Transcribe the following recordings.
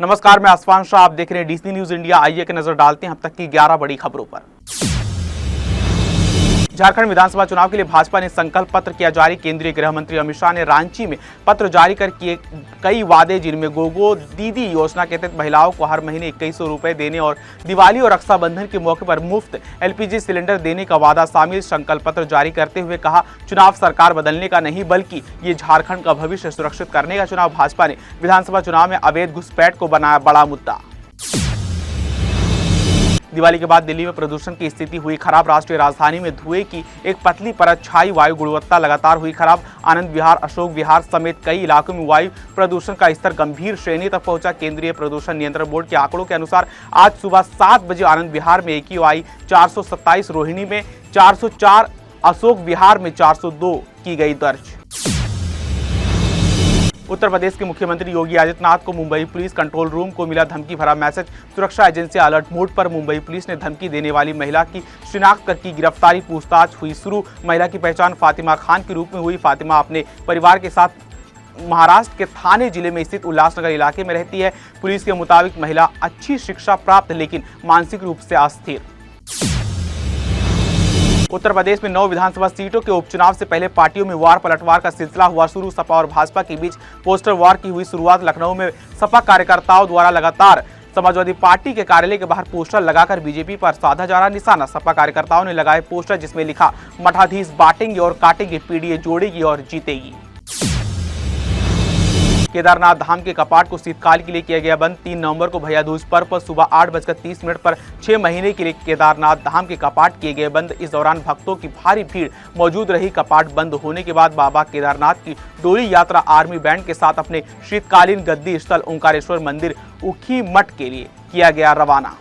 नमस्कार, मैं आसफान शाह, आप देख रहे हैं डीसी न्यूज इंडिया। आइए एक नजर डालते हैं अब तक की 11 बड़ी खबरों पर। झारखंड विधानसभा चुनाव के लिए भाजपा ने संकल्प पत्र किया जारी। केंद्रीय गृह मंत्री अमित शाह ने रांची में पत्र जारी कर किए कई वादे, जिनमें गोगो दीदी योजना के तहत महिलाओं को हर महीने 2100 रुपए देने और दिवाली और रक्षाबंधन के मौके पर मुफ्त एलपीजी सिलेंडर देने का वादा शामिल संकल्प पत्र जारी करते हुए कहा, चुनाव सरकार बदलने का नहीं बल्कि ये झारखंड का भविष्य सुरक्षित करने का चुनाव। भाजपा ने विधानसभा चुनाव में अवैध घुसपैठ को बनाया बड़ा मुद्दा। दिवाली के बाद दिल्ली में प्रदूषण की स्थिति हुई खराब। राष्ट्रीय राजधानी में धुएं की एक पतली परत छाई, वायु गुणवत्ता लगातार हुई खराब। आनंद विहार, अशोक विहार समेत कई इलाकों में वायु प्रदूषण का स्तर गंभीर श्रेणी तक पहुंचा। केंद्रीय प्रदूषण नियंत्रण बोर्ड के आंकड़ों के अनुसार आज सुबह 7 बजे आनंद विहार में AQI 427, रोहिणी में 404, अशोक विहार में 402 की गई दर्ज। उत्तर प्रदेश के मुख्यमंत्री योगी आदित्यनाथ को मुंबई पुलिस कंट्रोल रूम को मिला धमकी भरा मैसेज। सुरक्षा एजेंसियां अलर्ट मोड पर। मुंबई पुलिस ने धमकी देने वाली महिला की शिनाख्त कर की गिरफ्तारी, पूछताछ हुई शुरू। महिला की पहचान फातिमा खान के रूप में हुई। फातिमा अपने परिवार के साथ महाराष्ट्र के थाने जिले में स्थित उल्लासनगर इलाके में रहती है। पुलिस के मुताबिक महिला अच्छी शिक्षा प्राप्त लेकिन मानसिक रूप से अस्थिर। उत्तर प्रदेश में 9 विधानसभा सीटों के उपचुनाव से पहले पार्टियों में वार पलटवार का सिलसिला हुआ शुरू। सपा और भाजपा के बीच पोस्टर वार की हुई शुरुआत। लखनऊ में सपा कार्यकर्ताओं द्वारा लगातार समाजवादी पार्टी के कार्यालय के बाहर पोस्टर लगाकर बीजेपी पर साधा जा रहा निशाना। सपा कार्यकर्ताओं ने लगाए पोस्टर जिसमें लिखा, मठाधीश बांटेंगे और काटेंगे, पीडीए जोड़ेगी और जीतेगी। केदारनाथ धाम के कपाट को शीतकाल के लिए किया गया बंद। 3 नवंबर को भैया दूज पर्व पर सुबह 8:30 पर 6 महीने के लिए केदारनाथ धाम के कपाट किए गए बंद। इस दौरान भक्तों की भारी भीड़ मौजूद रही। कपाट बंद होने के बाद बाबा केदारनाथ की डोली यात्रा आर्मी बैंड के साथ अपने शीतकालीन गद्दी स्थल ओंकारेश्वर मंदिर ऊखीमठ के लिए किया गया रवाना।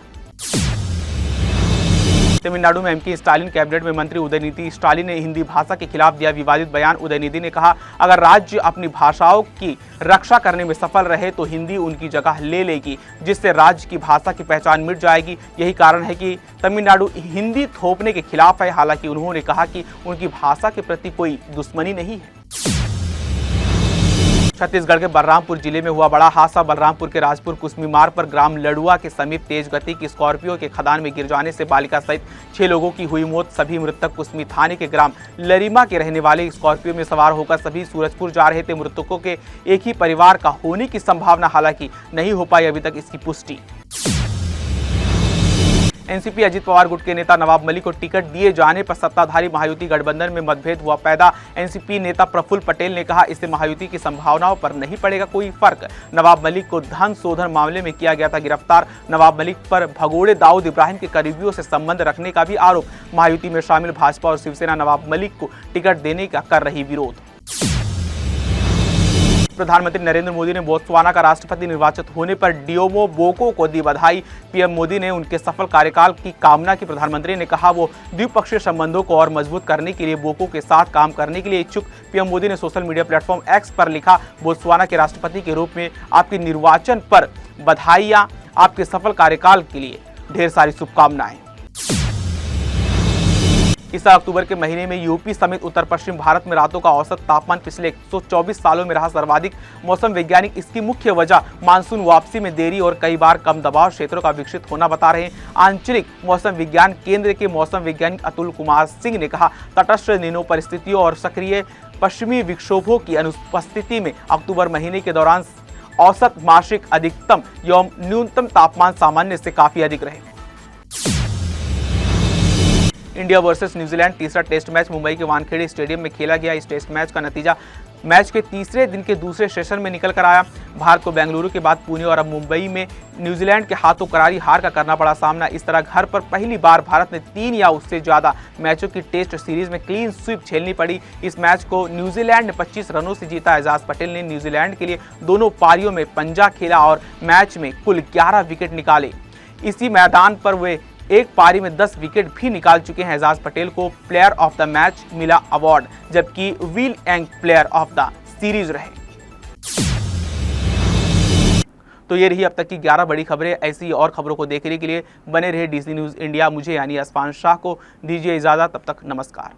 तमिलनाडु में एमके स्टालिन कैबिनेट में मंत्री उदयनिधि स्टालिन ने हिंदी भाषा के खिलाफ दिया विवादित बयान। उदयनिधि ने कहा, अगर राज्य अपनी भाषाओं की रक्षा करने में सफल रहे तो हिंदी उनकी जगह ले लेगी, जिससे राज्य की भाषा की पहचान मिट जाएगी। यही कारण है कि तमिलनाडु हिंदी थोपने के खिलाफ है। हालांकि उन्होंने कहा कि उनकी भाषा के प्रति कोई दुश्मनी नहीं है। छत्तीसगढ़ के बलरामपुर जिले में हुआ बड़ा हादसा। बलरामपुर के राजपुर कुसमी मार्ग पर ग्राम लडुआ के समीप तेज गति की स्कॉर्पियो के खदान में गिर जाने से बालिका सहित 6 लोगों की हुई मौत। सभी मृतक कुसमी थाने के ग्राम लरीमा के रहने वाले। स्कॉर्पियो में सवार होकर सभी सूरजपुर जा रहे थे। मृतकों के एक ही परिवार का होने की संभावना हालांकि नहीं हो पाई अभी तक इसकी पुष्टि। एनसीपी अजित पवार गुट के नेता नवाब मलिक को टिकट दिए जाने पर सत्ताधारी महायुति गठबंधन में मतभेद हुआ पैदा। एनसीपी नेता प्रफुल्ल पटेल ने कहा, इससे महायुति की संभावनाओं पर नहीं पड़ेगा कोई फर्क। नवाब मलिक को धन शोधन मामले में किया गया था गिरफ्तार। नवाब मलिक पर भगोड़े दाऊद इब्राहिम के करीबियों से संबंध रखने का भी आरोप। महायुति में शामिल भाजपा और शिवसेना नवाब मलिक को टिकट देने का कर रही विरोध। प्रधानमंत्री नरेंद्र मोदी ने बोत्सवाना का राष्ट्रपति निर्वाचित होने पर डियोमो बोको को दी बधाई। पीएम मोदी ने उनके सफल कार्यकाल की कामना की। प्रधानमंत्री ने कहा, वो द्विपक्षीय संबंधों को और मजबूत करने के लिए बोको के साथ काम करने के लिए इच्छुक। पीएम मोदी ने सोशल मीडिया प्लेटफॉर्म एक्स पर लिखा, बोत्सवाना के राष्ट्रपति के रूप में आपके निर्वाचन पर बधाइयां। आपके सफल कार्यकाल के लिए ढेर सारी शुभकामनाएं। इस साल अक्टूबर के महीने में यूपी समेत उत्तर पश्चिम भारत में रातों का औसत तापमान पिछले 124 सालों में रहा सर्वाधिक। मौसम वैज्ञानिक इसकी मुख्य वजह मानसून वापसी में देरी और कई बार कम दबाव क्षेत्रों का विकसित होना बता रहे हैं। आंचलिक मौसम विज्ञान केंद्र के मौसम वैज्ञानिक अतुल कुमार सिंह ने कहा, तटस्थ नीनो परिस्थितियों और सक्रिय पश्चिमी विक्षोभों की अनुपस्थिति में अक्टूबर महीने के दौरान औसत मासिक अधिकतम एवं न्यूनतम तापमान सामान्य से काफी अधिक रहे। इंडिया वर्सेस न्यूजीलैंड तीसरा टेस्ट मैच मुंबई के वानखेड़े स्टेडियम में खेला गया। इस टेस्ट मैच का नतीजा मैच के तीसरे दिन के दूसरे सेशन में निकल कर आया। भारत को बेंगलुरु के बाद पुणे और अब मुंबई में न्यूजीलैंड के हाथों करारी हार का करना पड़ा सामना। इस तरह घर पर पहली बार भारत ने 3 या उससे ज्यादा मैचों की टेस्ट सीरीज में क्लीन स्वीप झेलनी पड़ी। इस मैच को न्यूजीलैंड ने 25 रनों से जीता। एजाज पटेल ने न्यूजीलैंड के लिए दोनों पारियों में पंजा खेला और मैच में कुल 11 विकेट निकाले। इसी मैदान पर वे एक पारी में 10 विकेट भी निकाल चुके हैं। एजाज पटेल को प्लेयर ऑफ द मैच मिला अवार्ड, जबकि will Ang player of the series रहे। तो ये रही अब तक की 11 बड़ी खबरें। ऐसी और खबरों को देखने के लिए बने रहे डीसी न्यूज इंडिया। मुझे यानी आसफान शाह को दीजिए इजाजत। तब तक नमस्कार।